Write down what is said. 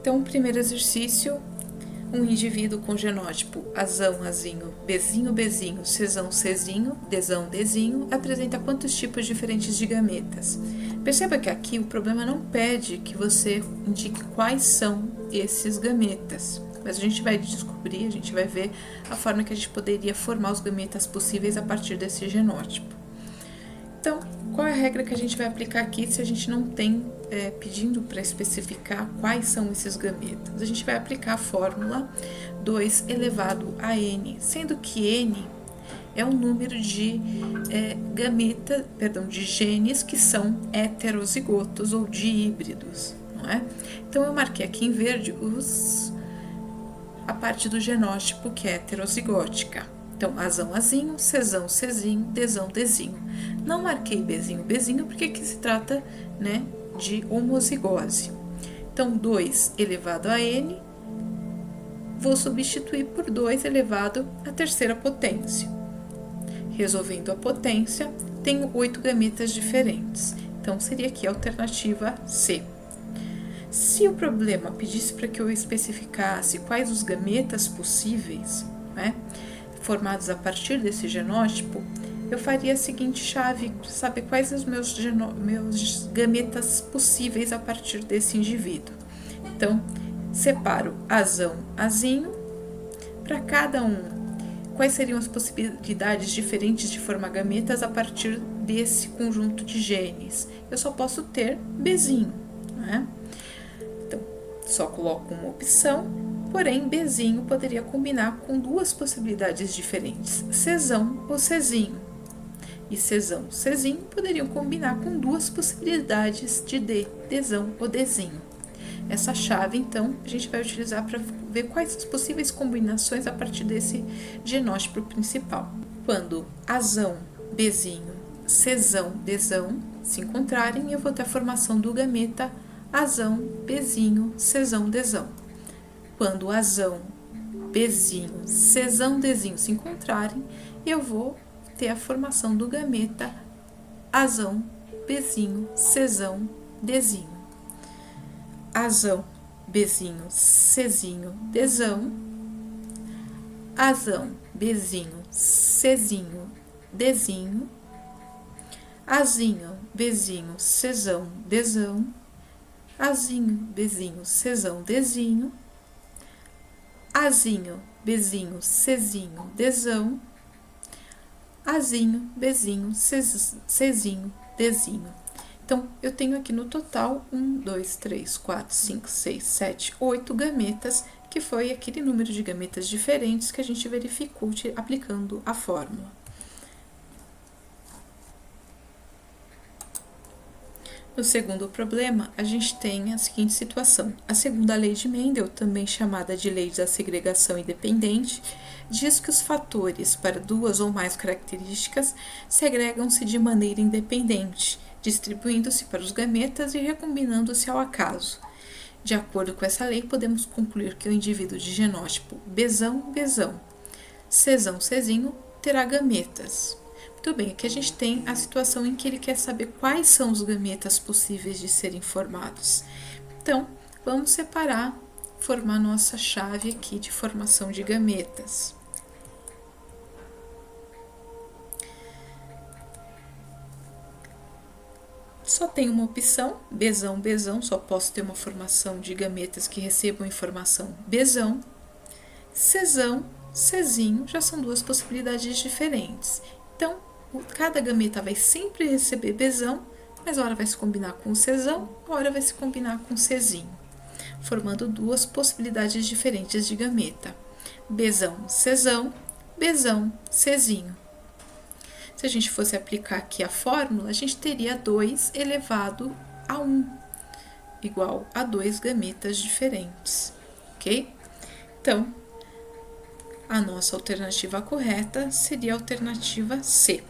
Então, o primeiro exercício, um indivíduo com genótipo azão, azinho, bezinho, bezinho, cezão, cezinho, desão, dezinho, apresenta quantos tipos diferentes de gametas? Perceba que aqui o problema não pede que você indique quais são esses gametas, mas a gente vai descobrir, a gente vai ver a forma que a gente poderia formar os gametas possíveis a partir desse genótipo. Então, qual é a regra que a gente vai aplicar aqui se a gente não tem pedindo para especificar quais são esses gametas? A gente vai aplicar a fórmula 2 elevado a n, sendo que n é um número de de genes que são heterozigotos ou dihíbridos, não é? Então, eu marquei aqui em verde a parte do genótipo que é heterozigótica. Então, azão, azinho, cezão, cezinho, desão, dezinho. Não marquei bezinho, bezinho, porque aqui se trata, né, de homozigose. Então, 2 elevado a n, vou substituir por 2 elevado à terceira potência. Resolvendo a potência, tenho 8 gametas diferentes. Então, seria aqui a alternativa C. Se o problema pedisse para que eu especificasse quais os gametas possíveis, né, formados a partir desse genótipo, eu faria a seguinte chave, saber quais os meus gametas possíveis a partir desse indivíduo. Então, separo azão, azinho, para cada um, quais seriam as possibilidades diferentes de formar gametas a partir desse conjunto de genes? Eu só posso ter bezinho, né? Então, só coloco uma opção, porém, bezinho poderia combinar com duas possibilidades diferentes, cezão ou cezinho. E cezão, cezinho poderiam combinar com duas possibilidades de desão ou dezinho. Essa chave, então, a gente vai utilizar para ver quais as possíveis combinações a partir desse genótipo principal. Quando azão, bezinho, cezão, desão se encontrarem, eu vou ter a formação do gameta azão, bezinho, cezão, desão. Quando azão, bezinho, cezão, dezinho se encontrarem, eu vou ter a formação do gameta azão, bezinho, cezão, dezinho. Azão, bezinho, cezinho, desão. Azão, bezinho, cezinho, dezinho. Azinho, bezinho, cezão, desão. Azinho, bezinho, cezão, dezinho. Azinho, bezinho, cezinho, desão. Azinho, bezinho, cezinho, dezinho. Então, eu tenho aqui no total 1, 2, 3, 4, 5, 6, 7, 8 gametas, que foi aquele número de gametas diferentes que a gente verificou aplicando a fórmula. No segundo problema, a gente tem a seguinte situação. A segunda lei de Mendel, também chamada de lei da segregação independente, diz que os fatores para duas ou mais características segregam-se de maneira independente, distribuindo-se para os gametas e recombinando-se ao acaso. De acordo com essa lei, podemos concluir que o indivíduo de genótipo bezão, bezão, cezão, cezinho, terá gametas. Muito bem, aqui a gente tem a situação em que ele quer saber quais são os gametas possíveis de serem formados. Então, vamos separar, formar nossa chave aqui de formação de gametas. Só tem uma opção, bezão, bezão, só posso ter uma formação de gametas que recebam informação bezão. Cezão, cezinho, já são duas possibilidades diferentes. Então, cada gameta vai sempre receber bezão, mas a hora vai se combinar com o cezão, a hora vai se combinar com o cezinho, formando duas possibilidades diferentes de gameta. Bezão, cezão, bezão, cezinho. Se a gente fosse aplicar aqui a fórmula, a gente teria 2 elevado a 1, igual a 2 gametas diferentes, ok? Então, a nossa alternativa correta seria a alternativa C.